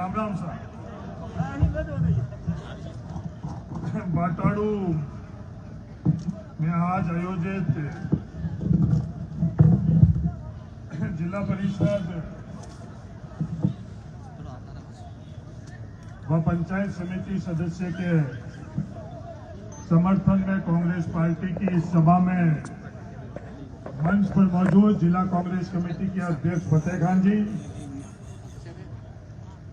Ram Ram sir. Batadu में आज आयोजित जिला परिषद व पंचायत समिति सदस्य के समर्थन में कांग्रेस पार्टी की इस सभा में मंच पर मौजूद जिला कांग्रेस कमेटी के अध्यक्ष फतेह खान जी,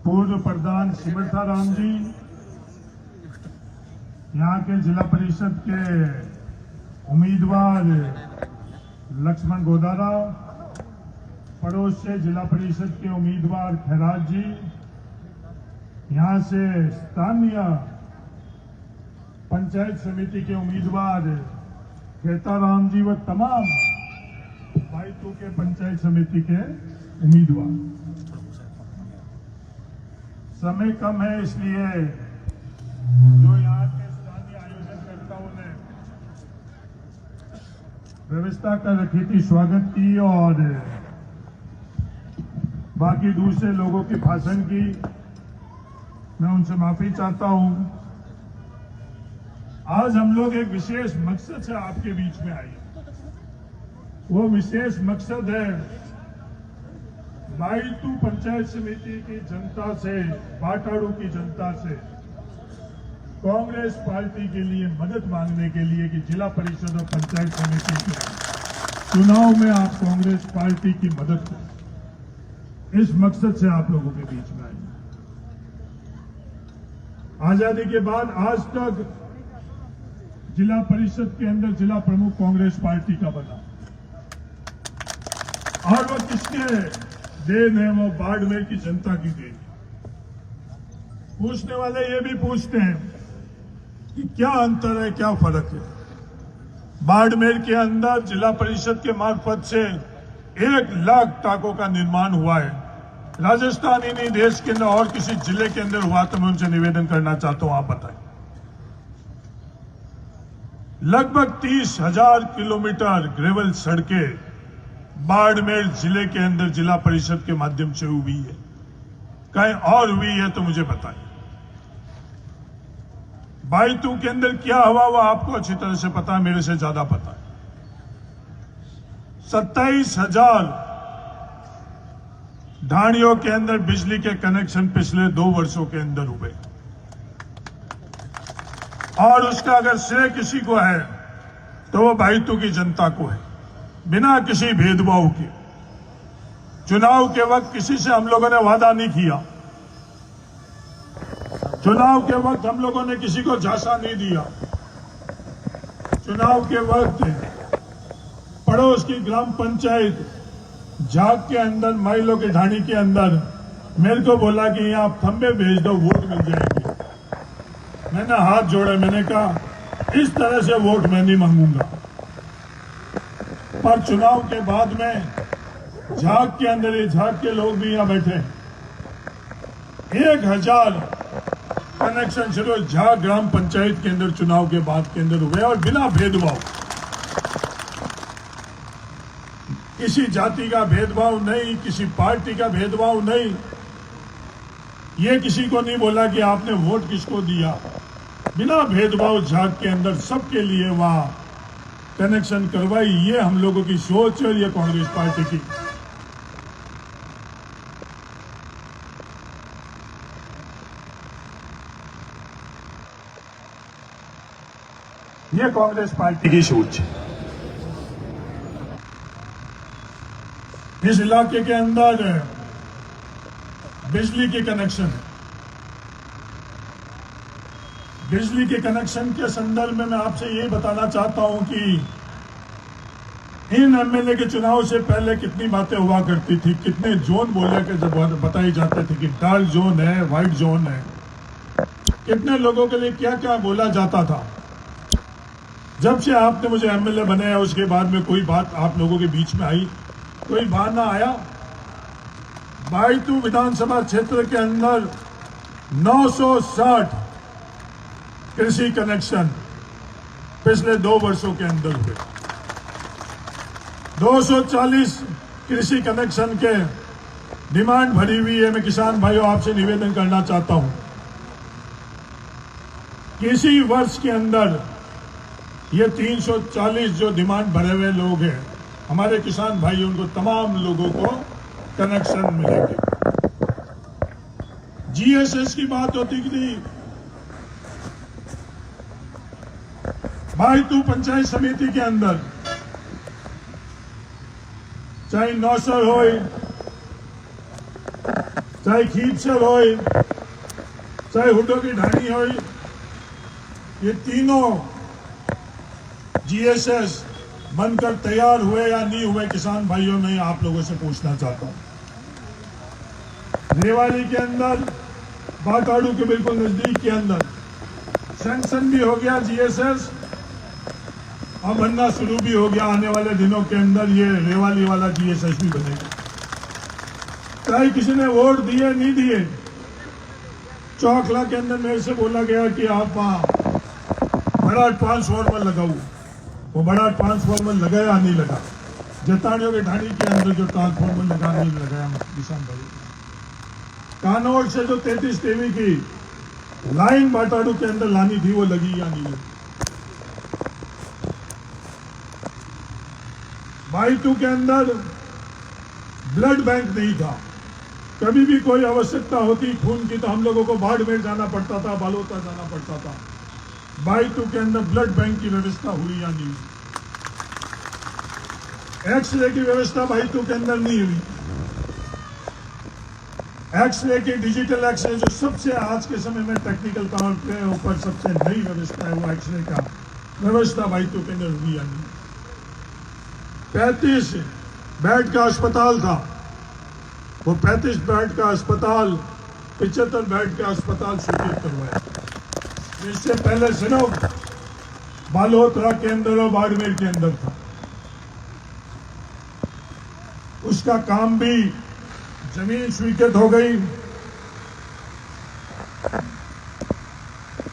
पूर्व प्रधान सिमरथा राम जी, यहाँ के जिला परिषद के उम्मीदवार लक्ष्मण गोदारा, पड़ोस से जिला परिषद के उम्मीदवार खैरात जी, यहाँ से स्थानीय पंचायत समिति के उम्मीदवार खेताराम जी व तमाम बाइतू के पंचायत समिति के उम्मीदवार। समय कम है, इसलिए जो यहाँ के स्थानीय आयोजनकर्ताओं ने व्यवस्था कर रखी थी, स्वागत की और बाकी दूसरे लोगों की भाषण की, मैं उनसे माफी चाहता हूं। आज हम लोग एक विशेष मकसद से आपके बीच में आए। वो विशेष मकसद है बाइतू पंचायत समिति की जनता से, बाटाड़ू की जनता से कांग्रेस पार्टी के लिए मदद मांगने के लिए कि जिला परिषद और पंचायत समिति के चुनाव में आप कांग्रेस पार्टी की मदद करें। इस मकसद से आप लोगों के बीच में आए। आजादी के बाद आज तक जिला परिषद के अंदर जिला प्रमुख कांग्रेस पार्टी का बना, और वो किसके देन है? वो बाड़मेर की जनता की देन। पूछने वाले ये भी पूछते हैं कि क्या अंतर है, क्या फर्क है। बाड़मेर के अंदर जिला परिषद के मार्फत से 1 लाख टाकों का निर्माण हुआ है। राजस्थान ही नहीं, देश के अंदर और किसी जिले के अंदर हुआ तो मैं उनसे निवेदन करना चाहता हूं, आप बताएं। लगभग 30,000 किलोमीटर ग्रेवल सड़कें बाड़मेर जिले के अंदर जिला परिषद के माध्यम से हुई है। कहीं और हुई है तो मुझे बताएं। बाइतू के अंदर क्या हुआ वो आपको अच्छी तरह से पता है, मेरे से ज्यादा पता है। 27,000 ढाणियों के अंदर बिजली के कनेक्शन पिछले 2 वर्षों के अंदर हुए, और उसका अगर श्रेय किसी को है तो वो बाइतू की जनता को है, बिना किसी भेदभाव के। चुनाव के वक्त किसी से हम लोगों ने वादा नहीं किया। चुनाव के वक्त हम लोगों ने किसी को झांसा नहीं दिया। चुनाव के वक्त पड़ोस की ग्राम पंचायत झाग के अंदर, माइलों के ढाणी के अंदर मेरे को बोला कि यहाँ आप खंबे भेज दो, वोट मिल जाएंगे। मैंने हाथ जोड़े, मैंने कहा इस तरह से वोट मैं नहीं मांगूंगा। पर चुनाव के बाद में झाग के अंदर, ये झाग के लोग भी यहाँ बैठे, 1000 कनेक्शन शुरू झाग ग्राम पंचायत के अंदर चुनाव के बाद के अंदर हुए, और बिना भेदभाव, किसी जाति का भेदभाव नहीं, किसी पार्टी का भेदभाव नहीं। ये किसी को नहीं बोला कि आपने वोट किसको दिया। बिना भेदभाव झाग के अंदर सबके लिए वहां कनेक्शन करवाई। ये हम लोगों की सोच है, और ये कांग्रेस पार्टी की। ये कांग्रेस पार्टी की सोच है। इस इलाके के अंदर बिजली के कनेक्शन, बिजली के कनेक्शन के संदर्भ में मैं आपसे ये बताना चाहता हूं कि इन एमएलए के चुनाव से पहले कितनी बातें हुआ करती थी, कितने जोन बोले के बताए जाते थे कि डार्क जोन है, व्हाइट जोन है, कितने लोगों के लिए क्या क्या बोला जाता था। जब से आपने मुझे एमएलए बनाया उसके बाद में कोई बात आप लोगों के बीच में आई, कोई बात ना आया। बाइतू विधानसभा क्षेत्र के अंदर 960 कृषि कनेक्शन पिछले 2 वर्षों के अंदर हुए। 240 कृषि कनेक्शन के डिमांड भरी हुई है। मैं किसान भाइयों आपसे निवेदन करना चाहता हूं, किसी वर्ष के अंदर ये 340 जो डिमांड भरे हुए लोग हैं हमारे किसान भाई, उनको तमाम लोगों को कनेक्शन मिलेंगे। जीएसएस की बात होती थी, भाई तू पंचायत समिति के अंदर चाहे नौसर हो, चाहे खींचर हो, चाहे हुड्डो की ढाणी हो, ये तीनों जीएसएस बनकर तैयार हुए या नहीं हुए, किसान भाइयों मैं आप लोगों से पूछना चाहता हूं। रेवाड़ी के अंदर बाटाड़ू के बिल्कुल नजदीक के अंदर सैंक्शन भी हो गया जीएसएस, अब बनना शुरू भी हो गया। आने वाले दिनों के अंदर ये रेवाड़ी वाला जीएसएस भी बनेगा। चाहे किसी ने वोट दिए नहीं दिए, चौखला के अंदर मेरे से बोला गया कि आप बड़ा ट्रांसफॉर्मर लगाओ, वो बड़ा ट्रांसफॉर्मर लगाया नहीं लगा। जताड़ियों के ढाणी के अंदर जो ट्रांसफॉर्मर लगा नहीं लगाया किसान भाई। कानौर से जो 33 kV की लाइन बाटाड़ू के अंदर लानी थी वो लगी या नहीं लगी। बाईटू के अंदर ब्लड बैंक नहीं था, कभी भी कोई आवश्यकता होती खून की तो हम लोगों को बाड़मेर जाना पड़ता था, बालोता जाना पड़ता था। बाईटू के अंदर ब्लड बैंक की व्यवस्था हुई या नहीं। एक्सरे की व्यवस्था बाईटू के अंदर नहीं हुई। एक्सरे की डिजिटल एक्सरे जो सबसे आज के समय में टेक्निकल तौर पे ऊपर सबसे नई व्यवस्था है, वो एक्सरे का व्यवस्था बाईटू के अंदर हुई या नहीं। 35 बेड का अस्पताल था, वो 35 बेड का अस्पताल 75 बेड का अस्पताल स्वीकृत करवाया। इससे पहले सिर्फ बालोतरा के अंदर और बाड़मेर के अंदर था। उसका काम भी, जमीन स्वीकृत हो गई,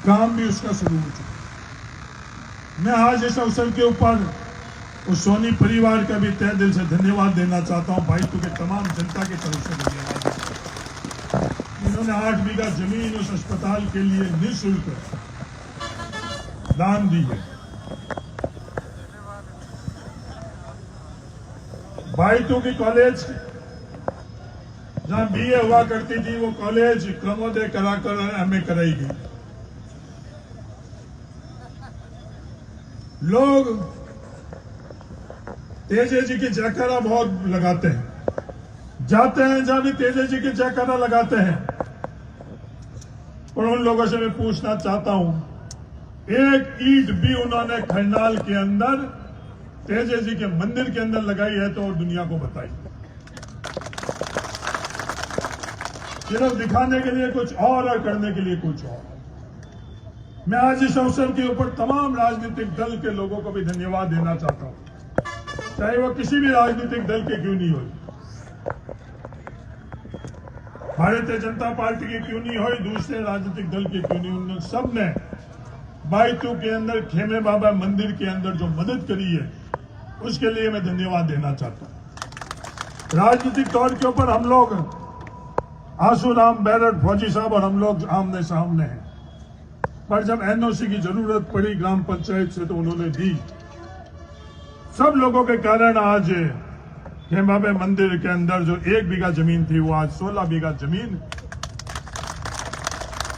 काम भी उसका शुरू हो चुका। मैं आज इस अवसर के ऊपर उस सोनी परिवार का भी तहे दिल से धन्यवाद देना चाहता हूं। भाई के तमाम जनता की तरफ से धन्यवाद। इन्होंने 8 बीघा जमीन उस अस्पताल के लिए निःशुल्क दान दी है। बाईटू की कॉलेज जहां बीए हुआ करती थी, वो कॉलेज क्रमोदय कराकर एमए कराई गई। लोग तेजे जी की जयकारा बहुत लगाते हैं, जाते हैं जहां भी तेजे जी की जयकारा लगाते हैं। और उन लोगों से मैं पूछना चाहता हूं, एक ईंट भी उन्होंने खरनाल के अंदर तेजे जी के मंदिर के अंदर लगाई है तो और दुनिया को बताई। सिर्फ दिखाने के लिए कुछ और करने के लिए कुछ और। मैं आज इस अवसर के ऊपर तमाम राजनीतिक दल के लोगों को भी धन्यवाद देना चाहता हूं, चाहे वो किसी भी राजनीतिक दल के क्यों नहीं हो, भारतीय जनता पार्टी की क्यों नहीं हो, दूसरे राजनीतिक दल के क्यों नहीं, उन सब ने बाईटू के अंदर खेमे बाबा मंदिर के अंदर जो मदद करी है उसके लिए मैं धन्यवाद देना चाहता हूं। राजनीतिक तौर के ऊपर हम लोग आंसूराम बैरट फौजी साहब और हम लोग आमने सामने हैं, पर जब एनओसी की जरूरत पड़ी ग्राम पंचायत से तो उन्होंने दी। सब लोगों के कारण आज खेमाबे मंदिर के अंदर जो 1 बीघा जमीन थी वो आज 16 बीघा जमीन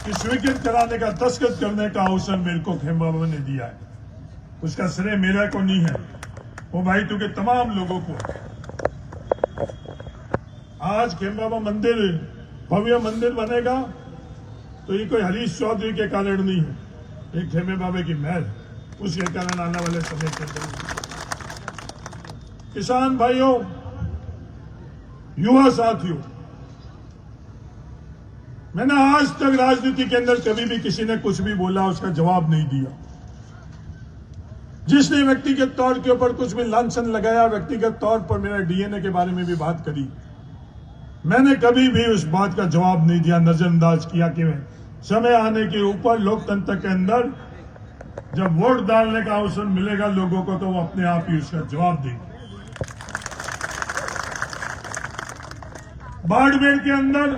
की स्वीकृत कराने का, दस्तखत करने का अवसर मेरे को खेमाबा ने दिया है। उसका श्रेय मेरा को नहीं है, वो बाईटू के तमाम लोगों को। आज खेमाबा मंदिर भव्य मंदिर बनेगा तो ये कोई हरीश चौधरी के कारण नहीं है, ये खेमे बाबे की महल, उसके कारण आने वाले समय के अंदर। किसान भाइयों, युवा साथियों, मैंने आज तक राजनीति के अंदर कभी भी किसी ने कुछ भी बोला उसका जवाब नहीं दिया। जिसने व्यक्तिगत तौर के ऊपर कुछ भी लांछन लगाया, व्यक्तिगत तौर पर मेरे डीएनए के बारे में भी बात करी, मैंने कभी भी उस बात का जवाब नहीं दिया, नजरअंदाज किया कि समय आने के ऊपर लोकतंत्र के अंदर जब वोट डालने का अवसर मिलेगा लोगों को तो वो अपने आप ही उसका जवाब देंगे। बाड़मेर के अंदर,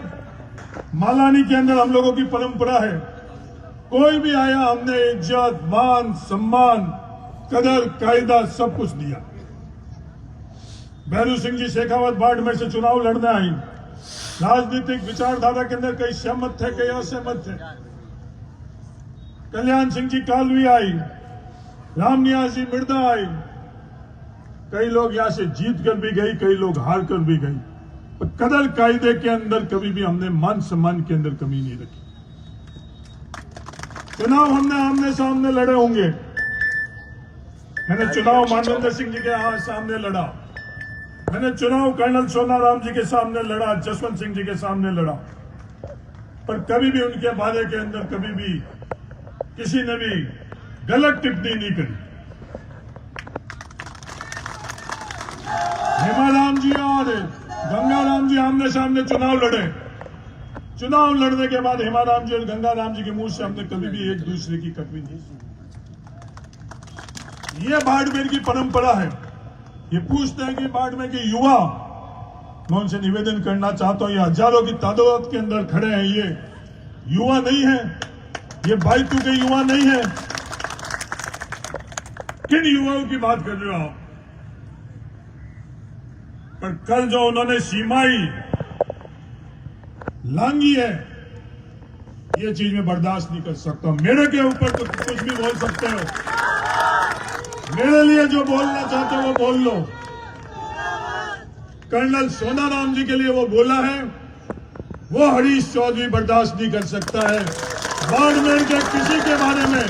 मालानी के अंदर हम लोगों की परंपरा है, कोई भी आया हमने इज्जत, मान, सम्मान, कदर, कायदा सब कुछ दिया। भैरू सिंह जी शेखावत बाड़मेर से चुनाव लड़ने आई। राजनीतिक विचारधारा के अंदर कई सहमत थे, कई असहमत थे। कल्याण सिंह जी कालवी आई, रामनिवास जी मिर्दा आई। कई लोग यहां से जीत कर भी गई, कई लोग हार कर भी गई। पर कदर कायदे के अंदर कभी भी हमने मान सम्मान के अंदर कमी नहीं रखी। चुनाव हमने आमने सामने लड़े होंगे। मैंने चुनाव मानवेंद्र सिंह जी के सामने लड़ा, मैंने चुनाव कर्नल सोनाराम जी के सामने लड़ा, जसवंत सिंह जी के सामने लड़ा, पर कभी भी उनके बारे के अंदर कभी भी किसी ने भी गलत टिप्पणी नहीं करी। हेमाराम जी और गंगाराम जी आमने सामने चुनाव लड़े। चुनाव लड़ने के बाद हेमाराम जी और गंगाराम जी के मुंह से हमने कभी भी एक दूसरे की कटवी नहीं सुनी। ये बाड़मेर की परंपरा है। ये पूछते हैं कि बाड़मेर के युवा, मैं उनसे निवेदन करना चाहता हूं, ये हजारों की तादाद के अंदर खड़े हैं, ये युवा नहीं है, ये बाइतू के युवा नहीं है। किन युवाओं की बात कर रहे हो आप? पर कल जो उन्होंने सीमाई लांगी है, ये चीज मैं बर्दाश्त नहीं कर सकता। मेरे के ऊपर तो कुछ भी बोल सकते हो, मेरे लिए जो बोलना चाहते हो वो बोल लो। कर्नल सोनाराम जी के लिए वो बोला है, वो हरीश चौधरी बर्दाश्त नहीं कर सकता है। बाड़मेर के किसी के बारे में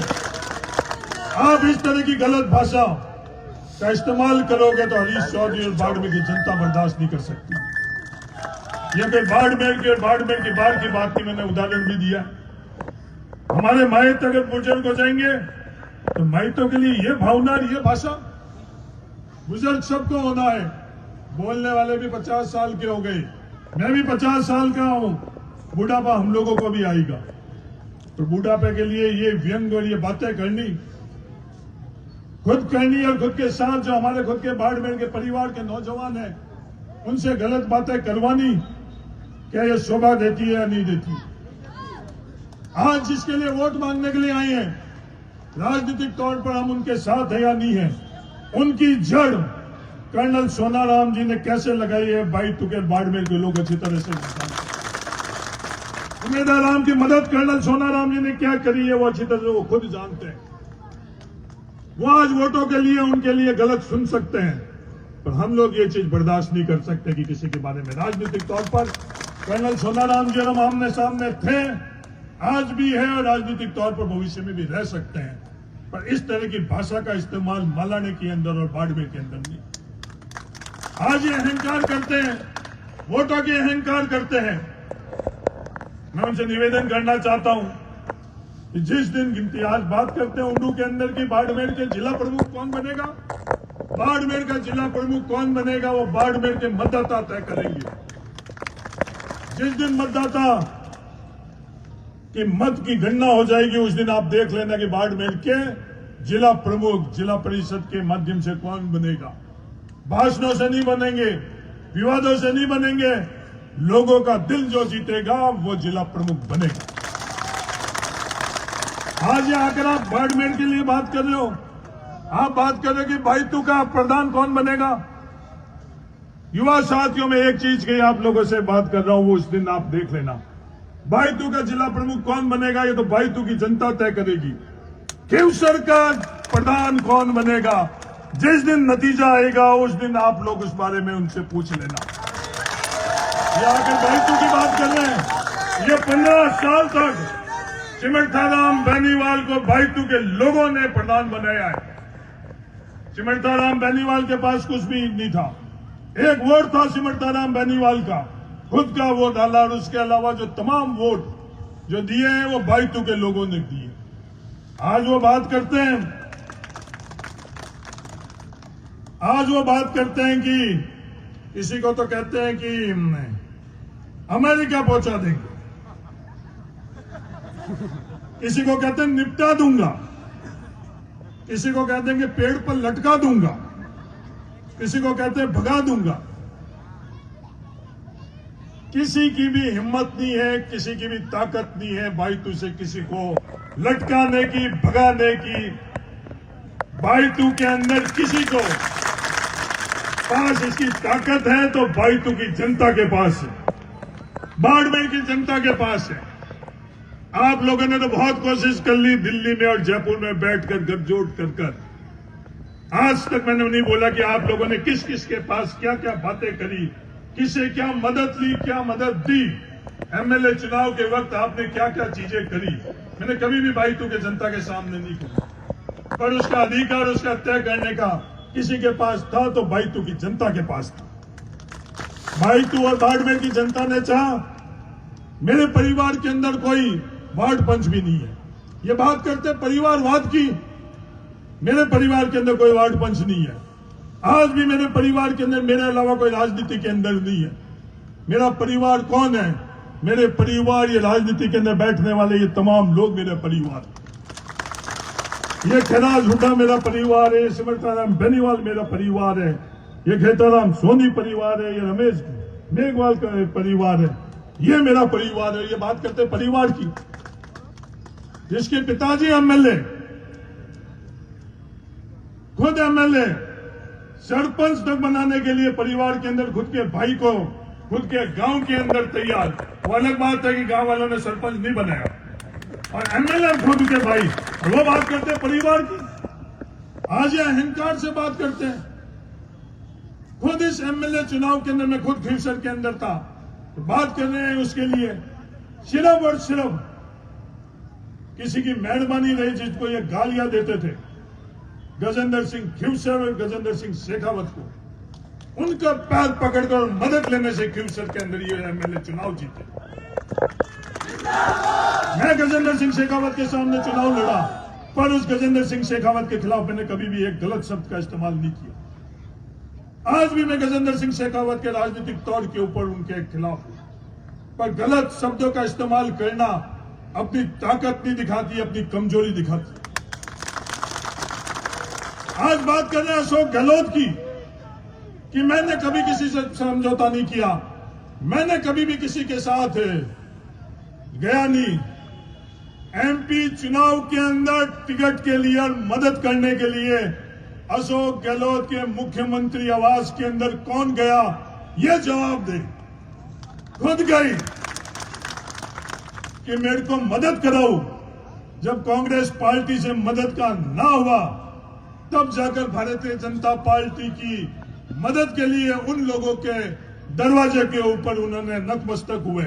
आप इस तरह की गलत भाषा का इस्तेमाल करोगे तो हरीश चौधरी और बाड़मेर की जनता बर्दाश्त नहीं कर सकती। ये कोई बाड़मेर के और बाड़मेर के बाहर की बात की, मैंने उदाहरण भी दिया। हमारे मायत अगर बुजुर्ग हो जाएंगे तो मायतों के लिए ये भावना और ये भाषा, बुजुर्ग सबको होना है। बोलने वाले भी 50 साल के हो गए, मैं भी 50 साल का हूं। बुढ़ापा हम लोगों को भी आएगा, तो बुढ़ापे के लिए ये व्यंग और ये बातें करनी, खुद करनी और खुद के साथ जो हमारे खुद के बाड़मेर के परिवार के नौजवान हैं उनसे गलत बातें करवानी, क्या ये शोभा देती है या नहीं देती? आज जिसके लिए वोट मांगने के लिए आए हैं, राजनीतिक तौर पर हम उनके साथ हैं या नहीं है, उनकी जड़ कर्नल सोनाराम जी ने कैसे लगाई है, बाइतू के बाड़मेर के लोग अच्छी तरह से जानते हैं। उम्मीदवार की मदद कर्नल सोनाराम जी ने क्या करी है वो अच्छी तरह से वो खुद जानते हैं। वो आज वोटों के लिए उनके लिए गलत सुन सकते हैं, पर हम लोग ये चीज बर्दाश्त नहीं कर सकते कि किसी के बारे में राजनीतिक तौर पर कर्नल सोनाराम जी हम आमने सामने थे, आज भी है और राजनीतिक तौर पर भविष्य में भी रह सकते हैं, पर इस तरह की भाषा का इस्तेमाल मालाने के अंदर और बाड़मेर के अंदर नहीं। आज ये अहंकार करते हैं, वोटों के अहंकार करते हैं। मैं उनसे निवेदन करना चाहता हूं कि जिस दिन गिनती आज बात करते हैं उंडू के अंदर की बाड़मेर के जिला प्रमुख कौन बनेगा, बाड़मेर का जिला प्रमुख कौन बनेगा, वो बाड़मेर के मतदाता तय करेंगे। जिस दिन मतदाता कि मत की गणना हो जाएगी, उस दिन आप देख लेना कि बाड़मेर के जिला प्रमुख जिला परिषद के माध्यम से कौन बनेगा। भाषणों से नहीं बनेंगे, विवादों से नहीं बनेंगे, लोगों का दिल जो जीतेगा वो जिला प्रमुख बनेगा। आज ये आकर आप बाड़मेर के लिए बात कर रहे हो, आप बात कर रहे हो कि बाइतू का प्रधान कौन बनेगा। युवा साथियों में एक चीज की आप लोगों से बात कर रहा हूं, वो उस दिन आप देख लेना। बाइतू का जिला प्रमुख कौन बनेगा ये तो बाइतू की जनता तय करेगी। खिवसर का प्रधान कौन बनेगा, जिस दिन नतीजा आएगा उस दिन आप लोग उस बारे में उनसे पूछ लेना। ये आकर बाइतू की बात कर रहे हैं, ये 15 साल तक चिमटाराम बेनीवाल को बाइतू के लोगों ने प्रधान बनाया है। चिमटाराम बेनीवाल के पास कुछ भी नहीं था, एक वोट था चिमटाराम बेनीवाल का, खुद का वोट डाला, और उसके अलावा जो तमाम वोट जो दिए हैं वो बाइतू के लोगों ने दिए। आज वो बात करते हैं कि किसी को तो कहते हैं कि अमेरिका पहुंचा देंगे, किसी को कहते हैं निपटा दूंगा, किसी को कहते हैं कि पेड़ पर लटका दूंगा, किसी को कहते हैं भगा दूंगा। किसी की भी हिम्मत नहीं है, किसी की भी ताकत नहीं है बायतू से किसी को लटकाने की, भगाने की। बायतू के अंदर किसी को पास इसकी ताकत है तो बायतू की जनता के पास है, बाड़मेर की जनता के पास है। आप लोगों ने तो बहुत कोशिश कर ली दिल्ली में और जयपुर में बैठकर गठजोड़ कर। आज तक मैंने नहीं बोला कि आप लोगों ने किस किस के पास क्या क्या बातें करी, किसे क्या मदद ली, क्या मदद दी। एमएलए चुनाव के वक्त आपने क्या क्या चीजें करी, मैंने कभी भी बायतू के जनता के सामने नहीं करी। पर उसका अधिकार, उसका तय करने का किसी के पास था तो बायतू की जनता के पास था। बायतू और बाड़मेर की जनता ने चाहा। मेरे परिवार के अंदर कोई वार्ड पंच भी नहीं है। ये बात करते परिवारवाद की, मेरे परिवार के अंदर कोई वार्ड पंच नहीं है। आज भी मेरे परिवार के अंदर मेरे अलावा कोई राजनीति के अंदर नहीं है। मेरा परिवार कौन है? मेरे परिवार, ये राजनीति के अंदर बैठने वाले ये तमाम लोग मेरे परिवार। ये खैराज हुड्डा मेरा परिवार है, सिमरताराम बेनीवाल मेरा परिवार है, ये खेताराम सोनी परिवार है, ये रमेश मेघवाल का परिवार है, ये मेरा परिवार है। ये बात करते परिवार की, जिसके पिताजी एमएलए, खुद एमएलए, सरपंच तक बनाने के लिए परिवार के अंदर खुद के भाई को खुद के गांव के अंदर तैयार। वो अलग बात है कि गांव वालों ने सरपंच नहीं बनाया, और एमएलए खुद के भाई, वो बात करते हैं परिवार की। आज ये अहंकार से बात करते हैं। खुद इस एमएलए चुनाव के अंदर मैं खुद खिवसर के अंदर था, तो बात कर रहे हैं उसके लिए सिर्फ और सिर्फ किसी की मेहरबानी रही जिसको ये गालियां देते थे, गजेंद्र सिंह खिवसर और गजेंद्र सिंह शेखावत को, उनका पैर पकड़कर मदद लेने से खिवसर के अंदर ये एमएलए चुनाव जीते। मैं गजेंद्र सिंह शेखावत के सामने चुनाव लड़ा, पर उस गजेंद्र सिंह शेखावत के खिलाफ मैंने कभी भी एक गलत शब्द का इस्तेमाल नहीं किया। आज भी मैं गजेंद्र सिंह शेखावत के राजनीतिक तौर के ऊपर उनके खिलाफ हूं, पर गलत शब्दों का इस्तेमाल करना अपनी ताकत नहीं दिखाती, अपनी कमजोरी दिखाती। आज बात कर रहे हैं अशोक गहलोत की, कि मैंने कभी किसी से समझौता नहीं किया, मैंने कभी भी किसी के साथ गया नहीं। एमपी चुनाव के अंदर टिकट के लिए और मदद करने के लिए अशोक गहलोत के मुख्यमंत्री आवास के अंदर कौन गया, ये जवाब दे। खुद गई कि मेरे को मदद कराओ। जब कांग्रेस पार्टी से मदद का ना हुआ, तब जाकर भारतीय जनता पार्टी की मदद के लिए उन लोगों के दरवाजे के ऊपर उन्होंने नतमस्तक हुए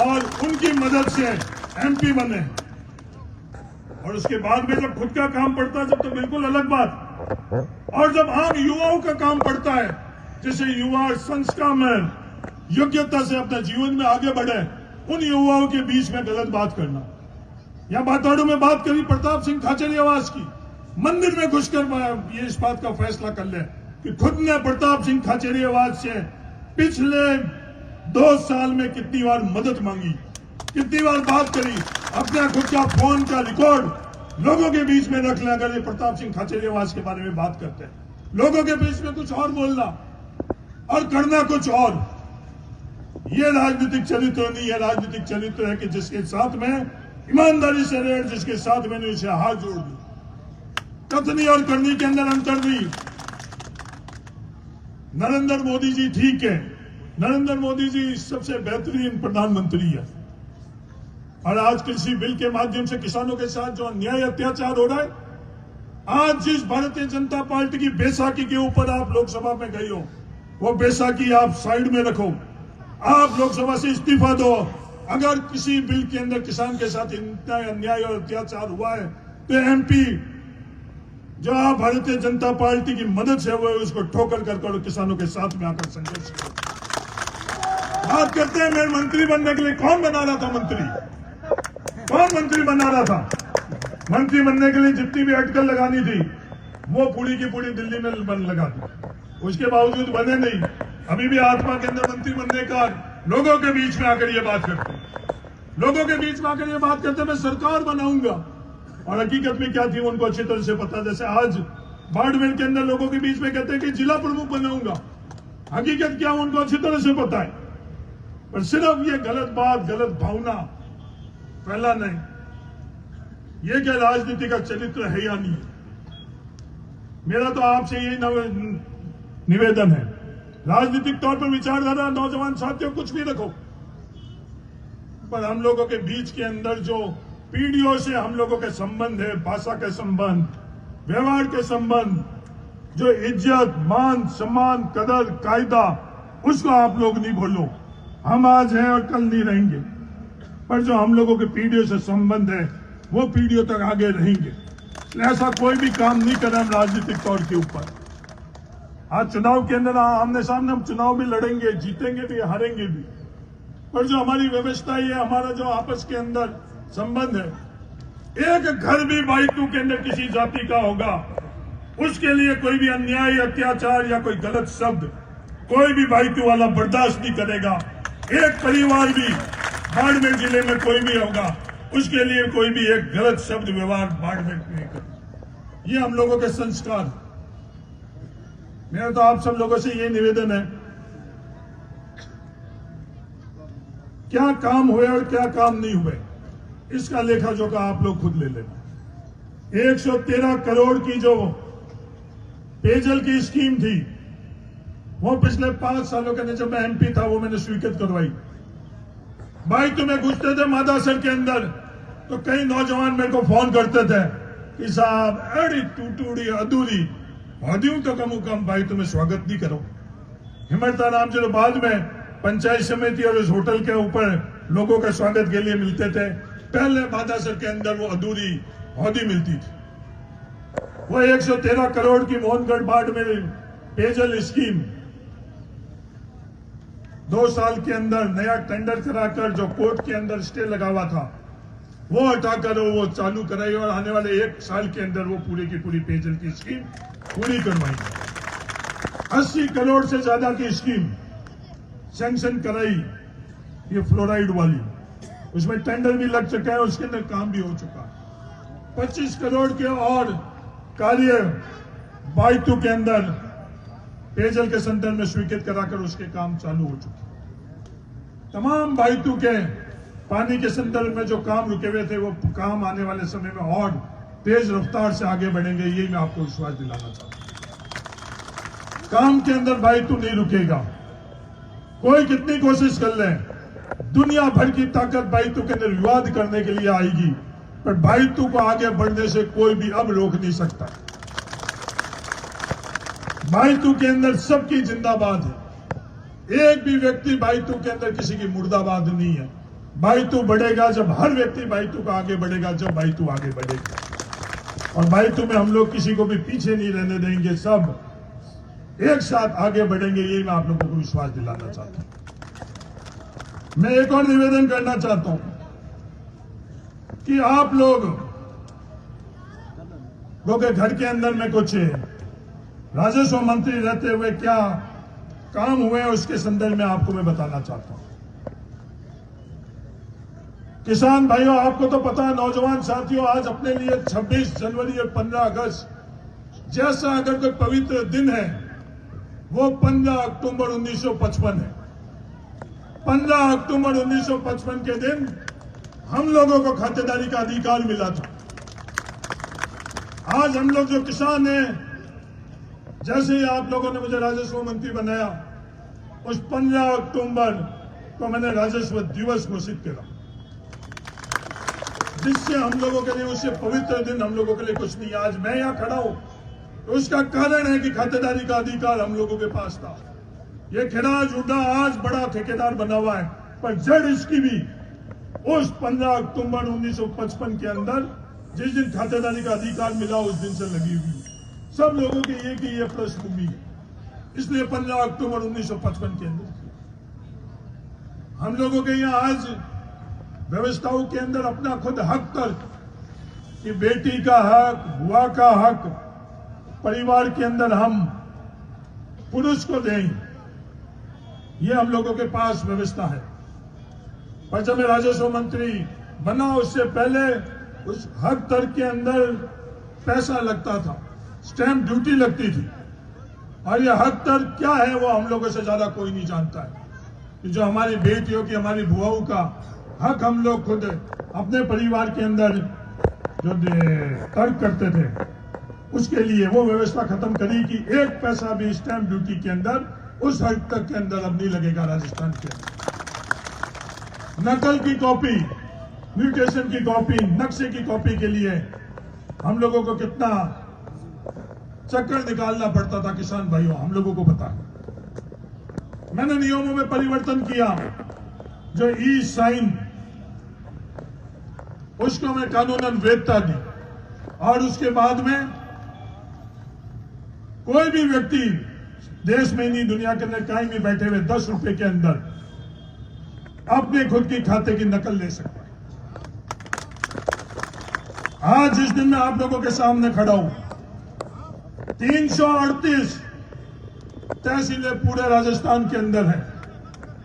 और उनकी मदद से एमपी बने। और उसके बाद में जब खुद का काम पड़ता है जब, तो बिल्कुल अलग बात। और जब आम युवाओं का काम पड़ता है, जैसे युवा संस्कार में योग्यता से अपने जीवन में आगे बढ़े, उन युवाओं के बीच में गलत बात करना। या बाताड़ू में बात करी प्रताप सिंह खाचरियावास की, मंदिर में घुसकर ये इस बात का फैसला कर ले कि खुद ने प्रताप सिंह खाचरियावास से पिछले 2 साल में कितनी बार मदद मांगी, कितनी बार बात करी। अपना खुद का फोन का रिकॉर्ड लोगों के बीच में रख लें। अगर ये प्रताप सिंह खाचरियावास के बारे में बात करते हैं, लोगों के बीच में कुछ और बोलना और करना कुछ और, ये राजनीतिक चरित्र नहीं है। राजनीतिक चरित्र है कि जिसके साथ में ईमानदारी से रहे, जिसके साथ मैंने उसे हाथ जोड़ दी। कथनी और करनी के अंदर अंतर नहीं। नरेंद्र मोदी जी ठीक है, नरेंद्र मोदी जी सबसे बेहतरीन प्रधानमंत्री है, और आज कृषि बिल के माध्यम से किसानों के साथ जो अन्याय अत्याचार हो रहा है, आज जिस भारतीय जनता पार्टी की बैसाखी के ऊपर आप लोकसभा में गई हो, वो बैसाखी आप साइड में रखो, आप लोकसभा से इस्तीफा दो। अगर किसी बिल के अंदर किसान के साथ इतना अन्याय और अत्याचार हुआ है, तो एमपी जो आप भारतीय जनता पार्टी की मदद से हुए, उसको ठोकर कर किसानों के साथ में आकर संघर्ष करो। बात करते हैं मेरे मंत्री बनने के लिए कौन बना रहा था मंत्री, कौन मंत्री बना रहा था? मंत्री बनने के लिए जितनी भी अटकल लगानी थी, वो पूरी की पूरी दिल्ली में बन लगा दी, उसके बावजूद बने नहीं। अभी भी आत्मा के अंदर मंत्री बनने का लोगों के बीच में आकर ये बात करते, लोगों के बीच में आकर ये बात करते मैं सरकार बनाऊंगा, और हकीकत में क्या थी उनको अच्छी तरह से पता। जैसे आज बाड़मेर के अंदर लोगों के बीच में कहते हैं कि जिला प्रमुख बनाऊंगा, हकीकत क्या उनको अच्छी तरह से पता है। पर सिर्फ ये गलत बात, गलत भावना फैलाना नहीं, ये क्या राजनीति का चरित्र है या नहीं। मेरा तो आपसे यही निवेदन है, राजनीतिक तौर पर विचारधारा नौजवान साथियों कुछ भी रखो, पर हम लोगों के बीच के अंदर जो पीढ़ियों से हम लोगों के संबंध है, भाषा के संबंध, व्यवहार के संबंध, जो इज्जत, मान, सम्मान, कदर, कायदा, उसको आप लोग नहीं भूलो। हम आज हैं और कल नहीं रहेंगे, पर जो हम लोगों के पीढ़ियों से संबंध है वो पीढ़ियों तक आगे रहेंगे। ऐसा कोई भी काम नहीं करना हम राजनीतिक तौर के ऊपर। आज चुनाव के अंदर आमने सामने हम चुनाव भी लड़ेंगे, जीतेंगे भी, हारेंगे भी, पर जो हमारी व्यवस्था है, हमारा जो आपस के अंदर संबंध है, एक घर भी बाइतू के अंदर किसी जाति का होगा, उसके लिए कोई भी अन्याय, अत्याचार या कोई गलत शब्द कोई भी बाइतू वाला बर्दाश्त नहीं करेगा। एक परिवार भी बाड़मेर जिले में कोई भी होगा, उसके लिए कोई भी एक गलत शब्द व्यवहार बाड़मेर नहीं करेगा। ये हम लोगों के संस्कार। मेरा तो आप सब लोगों से ये निवेदन है, क्या काम हुए और क्या काम नहीं हुए, इसका लेखा जोखा आप लोग खुद ले लेना। 113 करोड़ की जो पेयजल की स्कीम थी, वो पिछले 5 सालों के अंदर जब मैं एमपी था वो मैंने स्वीकृत करवाई। भाई तुम्हें घुसते थे मादासर के अंदर तो कई नौजवान मेरे को फोन करते थे कि साहब अड़ी टूटूड़ी अधूरी हदियों तो कम भाई तुम्हें स्वागत नहीं करो। हिमरता नाम जो बाद में पंचायत समिति और उस होटल के ऊपर लोगों का स्वागत के लिए मिलते थे, पहले मादासर के अंदर वो अधूरी हौदी मिलती थी। वो 113 करोड़ की मोहनगढ़ बाढ़ में पेयजल स्कीम 2 साल के अंदर नया टेंडर कराकर जो कोर्ट के अंदर स्टे लगा हुआ था वो हटाकर वो चालू कराई और आने वाले 1 साल के अंदर वो पूरी की पूरी पेयजल की स्कीम पूरी करवाई। 80 करोड़ से ज्यादा की स्कीम सैंक्शन कराई, ये फ्लोराइड वाली, उसमें टेंडर भी लग चुका है, उसके अंदर काम भी हो चुका है। 25 करोड़ के और कार्य बाइतू के अंदर पेयजल के संदर्भ में स्वीकृत कराकर उसके काम चालू हो चुके। तमाम बाइतू के पानी के संदर्भ में जो काम रुके हुए थे वो काम आने वाले समय में और तेज रफ्तार से आगे बढ़ेंगे, यही मैं आपको विश्वास दिलाना चाहता हूं। काम के अंदर बाइतू नहीं रुकेगा, कोई कितनी कोशिश कर ले, दुनिया भर की ताकत बाइतू के अंदर विवाद करने के लिए आएगी, पर बाइतू को आगे बढ़ने से कोई भी अब रोक नहीं सकता। बाइतू के अंदर सबकी जिंदाबाद है, एक भी व्यक्ति बाइतू के अंदर किसी की मुर्दाबाद नहीं है। बाइतू बढ़ेगा जब हर व्यक्ति बाइतू का आगे बढ़ेगा, जब बाइतू आगे बढ़ेगा। और बाइतू में हम लोग किसी को भी पीछे नहीं रहने देंगे, सब एक साथ आगे बढ़ेंगे, यही मैं आप लोगों को विश्वास दिलाना चाहता हूं। मैं एक और निवेदन करना चाहता हूं कि आप लोग के घर के अंदर में कुछ राजस्व मंत्री रहते हुए क्या काम हुए उसके संदर्भ में आपको मैं बताना चाहता हूं। किसान भाइयों, आपको तो पता है, नौजवान साथियों, आज अपने लिए 26 जनवरी और 15 अगस्त जैसा अगर कोई पवित्र दिन है वो 15 अक्टूबर 1955 है। 15 अक्टूबर 1955 के दिन हम लोगों को खातेदारी का अधिकार मिला था। आज हम लोग जो किसान हैं, जैसे ही आप लोगों ने मुझे राजस्व मंत्री बनाया, उस 15 अक्टूबर को मैंने राजस्व दिवस घोषित किया, जिससे हम लोगों के लिए उससे पवित्र दिन हम लोगों के लिए कुछ नहीं। आज मैं यहां खड़ा हूं तो उसका कारण है कि खातेदारी का अधिकार हम लोगों के पास था। ये खेड़ा झूठा आज बड़ा ठेकेदार बना हुआ है, पर जड़ इसकी भी उस 15 अक्टूबर 1955 के अंदर जिस दिन खातेदारी का अधिकार मिला उस दिन से लगी हुई सब लोगों के ये कि ये पृष्ठभूमि है। इसलिए 15 अक्टूबर 1955 के अंदर हम लोगों के यहाँ आज व्यवस्थाओं के अंदर अपना खुद हक तक कि बेटी का हक, बुआ का हक परिवार के अंदर हम पुरुष को दें, ये हम लोगों के पास व्यवस्था है। पर जब मैं राजस्व मंत्री बना उससे पहले उस हक तर्क के अंदर पैसा लगता था, स्टैंप ड्यूटी लगती थी, और यह हक तर्क क्या है वो हम लोगों से ज्यादा कोई नहीं जानता है। कि जो हमारी बेटियों की, हमारी बुआओं का हक हम लोग खुद अपने परिवार के अंदर जो तर्क करते थे, उसके लिए वो व्यवस्था खत्म करी कि 1 पैसा भी स्टैंप ड्यूटी के अंदर उस हद तक के अंदर अब नहीं लगेगा राजस्थान के अंदर। नकल की कॉपी, म्यूटेशन की कॉपी, नक्शे की कॉपी के लिए हम लोगों को कितना चक्कर निकालना पड़ता था किसान भाइयों, हम लोगों को पता है। मैंने नियमों में परिवर्तन किया। जो ई साइन, उसको मैं कानूनन वैधता दी, और उसके बाद में कोई भी व्यक्ति देश में नहीं, दुनिया के अंदर कहीं भी बैठे हुए 10 रुपए के अंदर अपने खुद की खाते की नकल ले सकता है। आज जिस दिन मैं आप लोगों के सामने खड़ा हूं, 338 तहसीलें पूरे राजस्थान के अंदर है।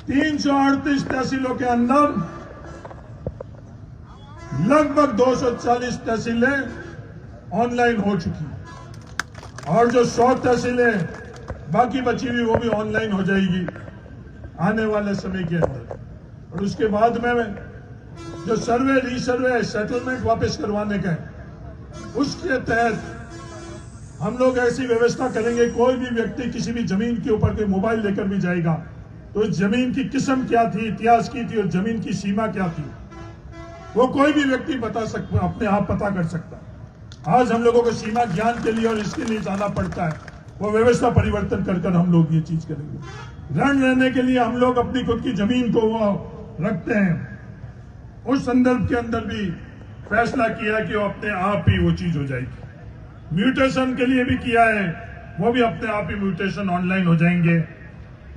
338 तहसीलों के अंदर लगभग 240 तहसीलें ऑनलाइन हो चुकी, और जो 100 तहसीलें बाकी बची हुई वो भी ऑनलाइन हो जाएगी आने वाले समय के अंदर। और उसके बाद में जो सर्वे, रीसर्वे, सेटलमेंट वापस करवाने का है, उसके तहत हम लोग ऐसी व्यवस्था करेंगे, कोई भी व्यक्ति किसी भी जमीन के ऊपर कोई मोबाइल लेकर भी जाएगा तो उस जमीन की किस्म क्या थी, इतिहास की थी, और जमीन की सीमा क्या थी, वो कोई भी व्यक्ति बता सकता, अपने आप पता कर सकता है। आज हम लोगों को सीमा ज्ञान के लिए और इसके लिए जाना पड़ता है, वो व्यवस्था परिवर्तन कर हम लोग ये चीज करेंगे। रण रहने के लिए हम लोग अपनी खुद की जमीन को वो रखते हैं। उस संदर्भ के अंदर भी फैसला किया कि वो अपने आप ही वो चीज हो जाएगी। म्यूटेशन के लिए भी किया है, वो भी अपने आप ही म्यूटेशन ऑनलाइन हो जाएंगे।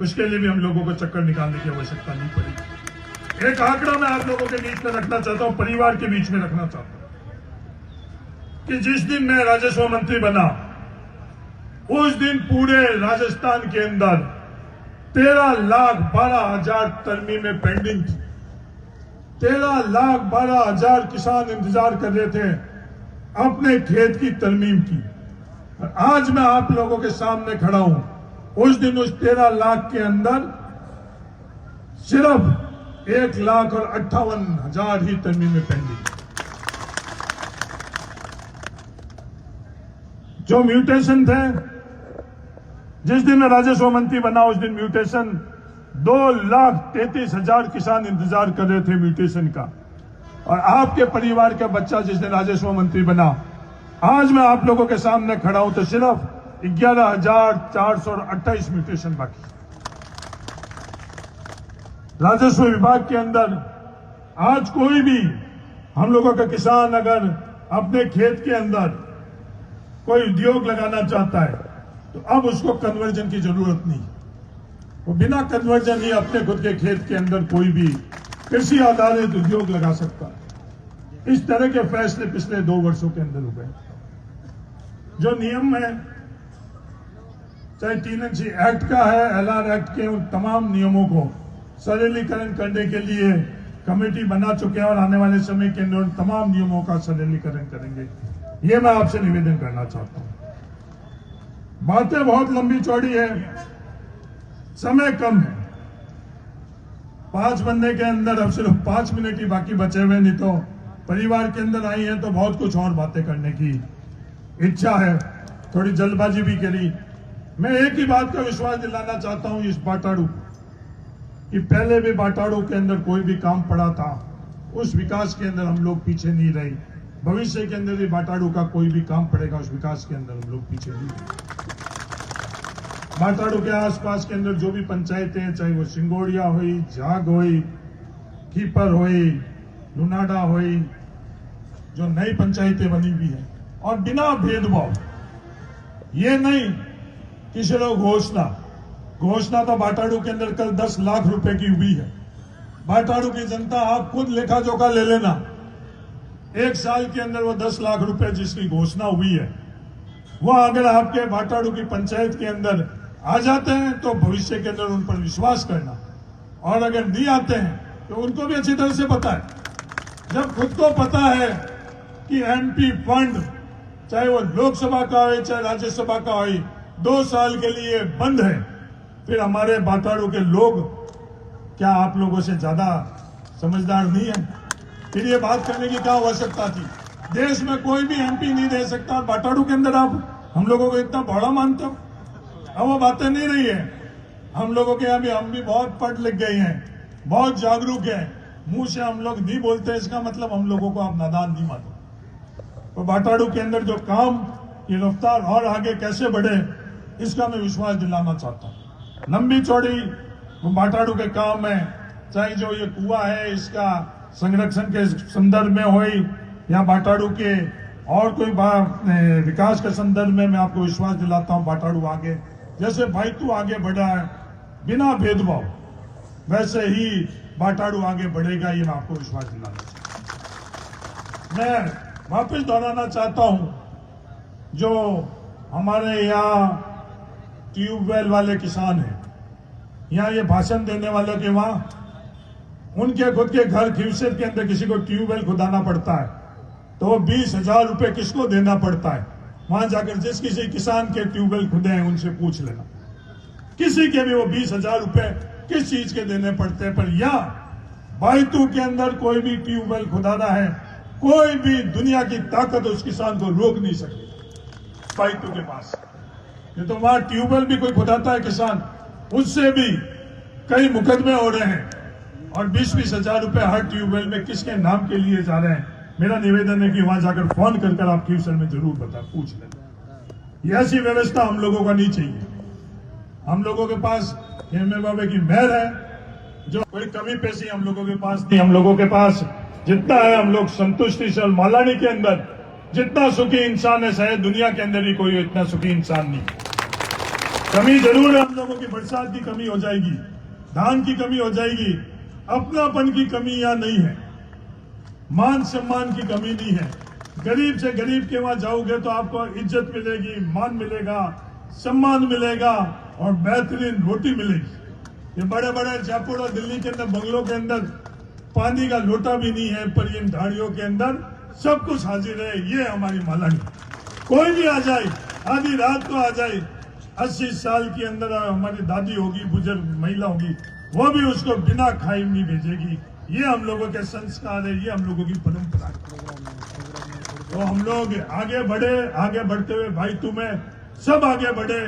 उसके लिए भी हम लोगों को चक्कर निकालने की आवश्यकता नहीं पड़ेगी। एक आंकड़ा मैं आप लोगों के बीच में रखना चाहता हूं, परिवार के बीच में रखना चाहता हूं कि जिस दिन मैं राजस्व मंत्री बना, उस दिन पूरे राजस्थान के अंदर 13,12,000 तरमीमें पेंडिंग थी। 13,12,000 किसान इंतजार कर रहे थे अपने खेत की तरमीम की। और आज मैं आप लोगों के सामने खड़ा हूं, उस दिन उस 13 लाख के अंदर सिर्फ 1,58,000 ही तरमीमें पेंडिंग। जो म्यूटेशन थे, जिस दिन मैं राजस्व मंत्री बना, उस दिन म्यूटेशन 2,33,000 किसान इंतजार कर रहे थे म्यूटेशन का। और आपके परिवार का बच्चा जिस दिन राजस्व मंत्री बना, आज मैं आप लोगों के सामने खड़ा हूं तो सिर्फ 11,428 म्यूटेशन बाकी। राजस्व विभाग के अंदर आज कोई भी हम लोगों का किसान अगर अपने खेत के अंदर कोई उद्योग लगाना चाहता है तो अब उसको कन्वर्जन की जरूरत नहीं। वो बिना कन्वर्जन ही अपने खुद के खेत के अंदर कोई भी कृषि आधारित उद्योग लगा सकता है। इस तरह के फैसले पिछले 2 वर्षों के अंदर हुए। जो नियम है, चाहे 3NC एक्ट का है, LR एक्ट के, उन तमाम नियमों को सरलीकरण करने के लिए कमेटी बना चुके हैं और आने वाले समय के अंदर उन तमाम नियमों का सरलीकरण करेंगे। ये मैं आपसे निवेदन करना चाहता हूं। बातें बहुत लंबी चौड़ी है, समय कम है। 5 बनने के अंदर अब सिर्फ 5 मिनट ही बाकी बचे हुए, नहीं तो परिवार के अंदर आई है तो बहुत कुछ और बातें करने की इच्छा है। थोड़ी जल्दबाजी भी करी। मैं एक ही बात का विश्वास दिलाना चाहता हूं इस बाटाड़ू कि पहले भी बाटाड़ू के अंदर कोई भी काम पड़ा था, उस विकास के अंदर हम लोग पीछे नहीं रहे। भविष्य के अंदर भी बाटाड़ू का कोई भी काम पड़ेगा, उस विकास के अंदर हम लोग पीछे नहीं रहे। बाटाड़ू के आसपास के अंदर जो भी पंचायतें, चाहे वो सिंगोड़िया हुई, झाग हुई, खीपर हुई, लुनाडा हुई, जो नई पंचायतें बनी हुई है, और बिना भेदभाव, ये नहीं कि चलो घोषणा तो बाटाड़ू के अंदर कल 10 लाख रुपए की हुई है। बाटाड़ू की जनता, आप खुद लेखा जोखा ले लेना, 1 साल के अंदर वो 10 लाख रुपए जिसकी घोषणा हुई है, वह अगर आपके बाटाड़ू की पंचायत के अंदर आ जाते हैं तो भविष्य के अंदर उन पर विश्वास करना, और अगर नहीं आते हैं तो उनको भी अच्छी तरह से पता है। जब खुद को पता है कि MP फंड, चाहे वो लोकसभा का हो चाहे राज्यसभा का हो, 2 साल के लिए बंद है, फिर हमारे बाटाड़ू के लोग क्या आप लोगों से ज्यादा समझदार नहीं है? फिर ये बात करने की क्या आवश्यकता थी? देश में कोई भी एमपी नहीं दे सकता, बाटाड़ू के अंदर आप हम लोगों को इतना बड़ा मानते हो? अब वो बातें नहीं रही है। हम लोगों के यहाँ भी हम भी बहुत पढ़ लिख गए हैं, बहुत जागरूक है। मुंह से हम लोग नहीं बोलते, इसका मतलब हम लोगों को आप नादान नहीं मानो। तो बाटाड़ू के अंदर जो काम, ये रफ्तार और आगे कैसे बढ़े, इसका मैं विश्वास दिलाना चाहता हूँ। लंबी चौड़ी बाटाड़ू के काम में, चाहे जो ये कुआं है इसका संरक्षण के संदर्भ में हो या बाटाड़ू के और कोई विकास के संदर्भ में, मैं आपको विश्वास दिलाता हूँ बाटाड़ू आगे, जैसे बायतू आगे बढ़ा है बिना भेदभाव, वैसे ही बाटाड़ू आगे बढ़ेगा, ये मैं आपको विश्वास दिलाना चाहता हूँ। मैं वापस दोहराना चाहता हूँ, जो हमारे यहाँ ट्यूबवेल वाले किसान हैं, यहाँ ये भाषण देने वालों के वहां उनके खुद के घर खिवसर के अंदर किसी को ट्यूबवेल खुदाना पड़ता है तो वो 20,000 रुपए किसको देना पड़ता है? वहां जाकर जिस किसी किसान के ट्यूबवेल खुदे हैं उनसे पूछ लेना, किसी के भी वो 20,000 रुपए किस चीज के देने पड़ते हैं। पर यहाँ बायतू के अंदर कोई भी ट्यूबवेल खुदाना है, कोई भी दुनिया की ताकत उस किसान को रोक नहीं सकती बायतू के पास। ये तो वहां ट्यूबवेल भी कोई खुदाता है किसान, उससे भी कई मुकदमे हो रहे हैं और 20-20 हजार रुपए हर ट्यूबवेल में किसके नाम के लिए जा रहे हैं। मेरा निवेदन है कि वहां जाकर फोन कर आप क्यूसर में जरूर पूछ लें। ये ऐसी व्यवस्था हम लोगों का नहीं चाहिए। हम लोगों के पास हेमे बाबा की मेहर है, जो कोई कमी पेशी हम लोगों के पास नहीं। हम लोगों के पास जितना है हम लोग संतुष्टि से, मालानी के अंदर जितना सुखी इंसान है शायद दुनिया के अंदर ही कोई इतना सुखी इंसान नहीं। कमी जरूर है हम लोगों की, बरसात की कमी हो जाएगी, धान की कमी हो जाएगी, अपनापन की कमी यहाँ नहीं है, मान सम्मान की कमी नहीं है। गरीब से गरीब के वहां जाओगे तो आपको इज्जत मिलेगी, मान मिलेगा, सम्मान मिलेगा और बेहतरीन रोटी मिलेगी। ये बड़े बड़े जयपुर और दिल्ली के अंदर बंगलों के अंदर पानी का लोटा भी नहीं है, पर इन ढाड़ियों के अंदर सब कुछ हाजिर है। ये हमारी मालानी, कोई भी आ जाए, आधी रात को आ जाए, 80 साल के अंदर हमारी दादी होगी, बुजुर्ग महिला होगी, वो भी उसको बिना खाए नहीं भेजेगी। ये हम लोगों के संस्कार है, ये हम लोगों की परंपरा है। तो हम लोग आगे बढ़े, आगे बढ़ते हुए बायतू में सब आगे बढ़े।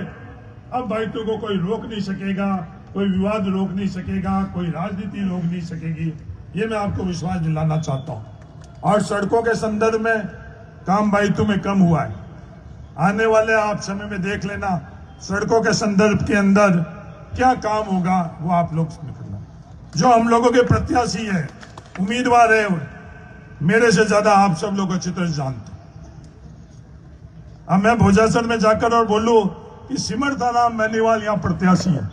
अब बायतू को कोई रोक नहीं सकेगा, कोई विवाद रोक नहीं सकेगा, कोई राजनीति रोक नहीं सकेगी, ये मैं आपको विश्वास दिलाना चाहता हूँ। और सड़कों के संदर्भ में काम बायतू में कम हुआ है। आने वाले आप समय में देख लेना, सड़कों के संदर्भ के अंदर क्या काम होगा वो आप लोग करना। जो हम लोगों के प्रत्याशी है, उम्मीदवार है, मेरे से ज्यादा आप सब लोग अच्छी तरह जानते। अब मैं भोजासर में जाकर और बोलूं कि सिमरताराम बेनीवाल यहाँ प्रत्याशी है,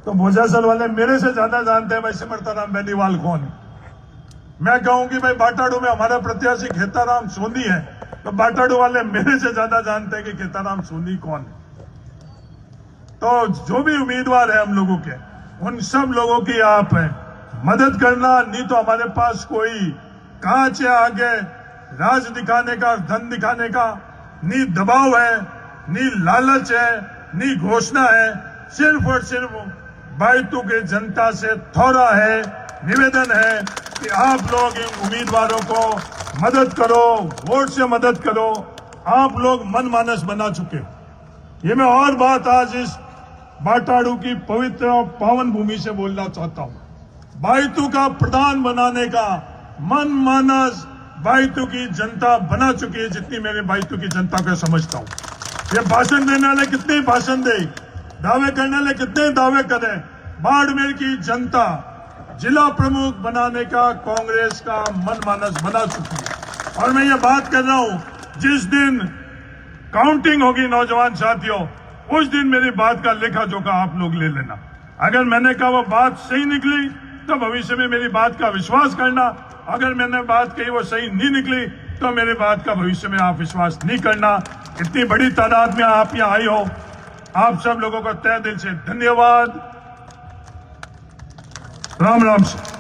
तो भोजासर वाले मेरे से ज्यादा जानते हैं भाई सिमरताराम बेनीवाल कौन है। मैं कहूं कि भाई बाटाड़ू में हमारा प्रत्याशी खेताराम सोनी है, तो बाटाड़ू वाले मेरे से ज्यादा जानते हैं कि खेताराम सोनी कौन है। तो जो भी उम्मीदवार है हम लोगों के, उन सब लोगों की आप मदद करना। नहीं तो हमारे पास कोई कांच है आगे राज दिखाने का, धन दिखाने का, नहीं दबाव है, नहीं लालच है, नहीं घोषणा है। सिर्फ और सिर्फ बायतू के जनता से थोड़ा है निवेदन है कि आप लोग इन उम्मीदवारों को मदद करो, वोट से मदद करो। आप लोग मनमानस बना चुके हो। ये मैं और बात आज इस बाटाड़ू की पवित्र और पावन भूमि से बोलना चाहता हूं। बायतू का प्रधान बनाने का मनमानस बायतू की जनता बना चुकी है, जितनी मेरे बायतू की जनता को समझता हूं। ये भाषण देने वाले कितने भाषण दे, दावे करने वाले कितने दावे करें। बाड़मेर की जनता जिला प्रमुख बनाने का कांग्रेस का मनमानस बना चुकी है। और मैं ये बात कर रहा हूं, जिस दिन काउंटिंग होगी नौजवान साथियों, उस दिन मेरी बात का लेखा जोखा आप लोग ले लेना। अगर मैंने कहा वो बात सही निकली तो भविष्य में मेरी बात का विश्वास करना, अगर मैंने बात कही वो सही नहीं निकली तो मेरी बात का भविष्य में आप विश्वास नहीं करना। इतनी बड़ी तादाद में आप यहाँ आई हो, आप सब लोगों का तहे दिल से धन्यवाद। राम राम से।